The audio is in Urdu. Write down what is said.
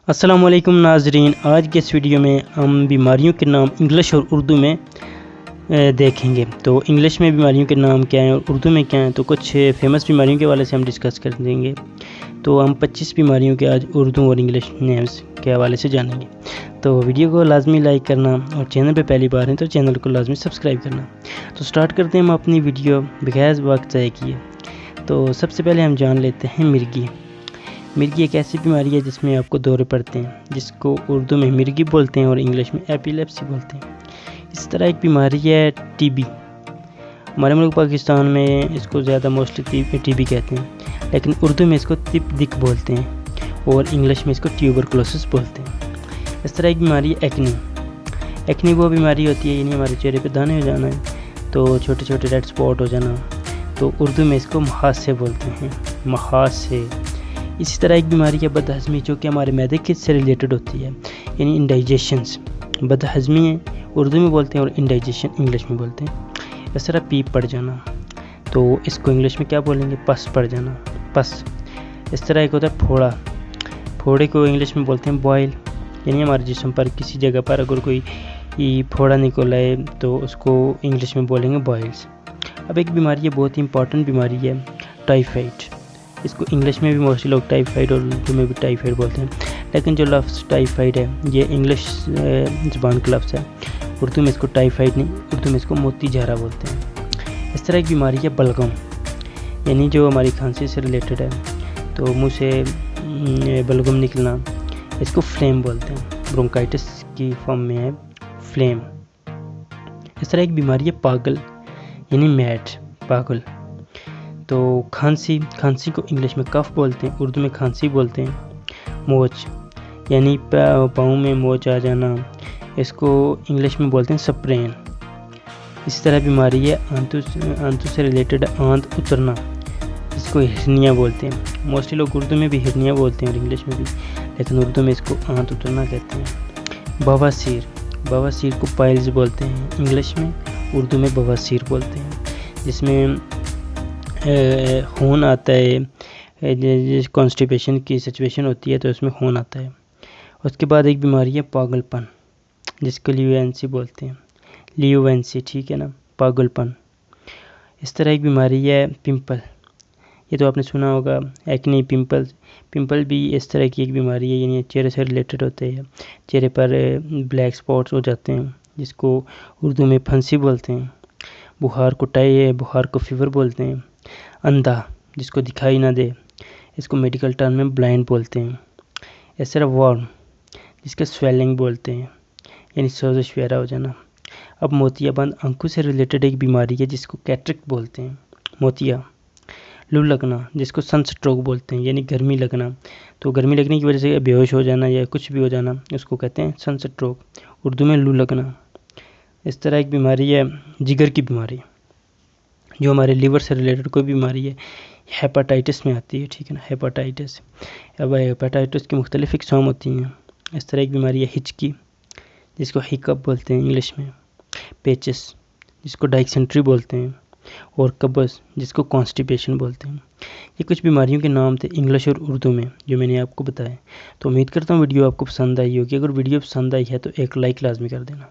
السلام علیکم ناظرین، آج کے اس ویڈیو میں ہم بیماریوں کے نام انگلش اور اردو میں دیکھیں گے۔ تو انگلش میں بیماریوں کے نام کیا ہیں اور اردو میں کیا ہیں، تو کچھ فیمس بیماریوں کے حوالے سے ہم ڈسکس کر دیں گے۔ تو ہم 25 بیماریوں کے آج اردو اور انگلش نیمز کے حوالے سے جانیں گے۔ تو ویڈیو کو لازمی لائک کرنا اور چینل پہ پہلی بار ہیں تو چینل کو لازمی سبسکرائب کرنا۔ تو سٹارٹ کرتے ہیں ہم اپنی ویڈیو بغیر وقت ضائع کیے۔ تو سب سے پہلے ہم جان لیتے ہیں مرگی۔ مرگی ایک ایسی بیماری ہے جس میں آپ کو دورے پڑتے ہیں، جس کو اردو میں مرگی بولتے ہیں اور انگلش میں ایپیلیپسی بولتے ہیں۔ اس طرح ایک بیماری ہے ٹی بی۔ ہمارے ملک پاکستان میں اس کو زیادہ موسٹلی ٹی بی کہتے ہیں، لیکن اردو میں اس کو تپ دق بولتے ہیں اور انگلش میں اس کو ٹیوبرکلوسس بولتے ہیں۔ اس طرح ایک بیماری ہے ایکنی۔ ایکنی وہ بیماری ہوتی ہے یعنی ہمارے چہرے پہ دانے ہو جانا ہے، تو چھوٹے چھوٹے ریڈ سپاٹ ہو جانا، تو اردو میں اس کو محاسے بولتے ہیں، محاسے۔ اسی طرح ایک بیماری ہے بد ہضمی، جو کہ ہمارے معدے کے سے ریلیٹڈ ہوتی ہے، یعنی انڈائجیشنز۔ بد ہضمی ہے اردو میں بولتے ہیں اور انڈائجیشن انگلش میں بولتے ہیں۔ اس طرح پیپ پڑ جانا، تو اس کو انگلش میں کیا بولیں گے؟ پس پڑ جانا، پس۔ اس طرح ایک ہوتا ہے پھوڑا۔ پھوڑے کو انگلش میں بولتے ہیں بوائل، یعنی ہمارے جسم پر کسی جگہ پر اگر کوئی پھوڑا نکل آئے تو اس کو انگلش میں بولیں گے بوائلز۔ اب ایک بیماری ہے بہت ہی امپورٹنٹ بیماری ہے ٹائیفائڈ۔ اس کو انگلش میں بھی موسٹلی لوگ ٹائیفائڈ اور اردو میں بھی ٹائیفائڈ بولتے ہیں، لیکن جو لفظ ٹائیفائڈ ہے یہ انگلش زبان کا لفظ ہے، اردو میں اس کو ٹائیفائڈ نہیں، اردو میں اس کو موتی جھارا بولتے ہیں۔ اس طرح ایک بیماری ہے بلغم، یعنی جو ہماری کھانسی سے ریلیٹڈ ہے، تو منہ سے بلغم نکلنا، اس کو فلیم بولتے ہیں، برونکائٹس کی فارم میں ہے فلیم۔ اس طرح ایک بیماری ہے پاگل، یعنی میڈ، پاگل۔ تو کھانسی کو انگلش میں کف بولتے ہیں، اردو میں کھانسی بولتے ہیں۔ موچ، یعنی پاؤں میں موچ آ جانا، اس کو انگلش میں بولتے ہیں سپرین۔ اسی طرح بیماری ہے آنتوں سے ریلیٹڈ آنت اترنا، اس کو ہرنیا بولتے ہیں۔ موسٹلی لوگ اردو میں بھی ہرنیا بولتے ہیں اور انگلش میں بھی، لیکن اردو میں اس کو آنت اترنا کہتے ہیں۔ بواسیر، بواسیر کو پائلز بولتے ہیں انگلش میں، اردو میں بواسیر بولتے ہیں، جس میں خون آتا ہے، جس کانسٹیپیشن کی سچویشن ہوتی ہے تو اس میں خون آتا ہے۔ اس کے بعد ایک بیماری ہے پاگل پن، جس کو لیوینسی بولتے ہیں، لیوینسی، ٹھیک ہے نا، پاگل پن۔ اس طرح ایک بیماری ہے پمپل، یہ تو آپ نے سنا ہوگا، ایکنی، پمپل۔ پمپل بھی اس طرح کی ایک بیماری ہے، یعنی چہرے سے ریلیٹڈ ہوتے ہیں، چہرے پر بلیک سپاٹس ہو جاتے ہیں، جس کو اردو میں پھنسی بولتے ہیں۔ بخار کو فیور بولتے ہیں۔ اندھا، جس کو دکھائی نہ دے، اس کو میڈیکل ٹرم میں بلائنڈ بولتے ہیں۔ اس طرح وارم، جس کا سویلنگ بولتے ہیں، یعنی سوزش وغیرہ ہو جانا۔ اب موتیا بند آنکھوں سے ریلیٹڈ ایک بیماری ہے جس کو کیٹرکٹ بولتے ہیں، موتیا۔ لو لگنا، جس کو سن سٹروک بولتے ہیں، یعنی گرمی لگنا، تو گرمی لگنے کی وجہ سے بے ہوش ہو جانا یا کچھ بھی ہو جانا، اس کو کہتے ہیں سن سٹروک، اردو میں لو لگنا۔ اس طرح ایک بیماری ہے جگر کی بیماری، جو ہمارے لیور سے ریلیٹڈ کوئی بیماری ہے، ہیپاٹائٹس میں آتی ہے، ٹھیک ہے نا، ہیپاٹائٹس۔ اب ہیپاٹائٹس کی مختلف اقسام ہوتی ہیں۔ اس طرح ایک بیماری ہے ہچکی، جس کو ہیکپ بولتے ہیں انگلش میں۔ پیچس، جس کو ڈائکسنٹری بولتے ہیں، اور قبض، جس کو کانسٹیپیشن بولتے ہیں۔ یہ کچھ بیماریوں کے نام تھے انگلش اور اردو میں جو میں نے آپ کو بتایا۔ تو امید کرتا ہوں ویڈیو آپ کو پسند آئی ہوگی۔ اگر ویڈیو پسند آئی ہے تو ایک لائک لازمی کر دینا۔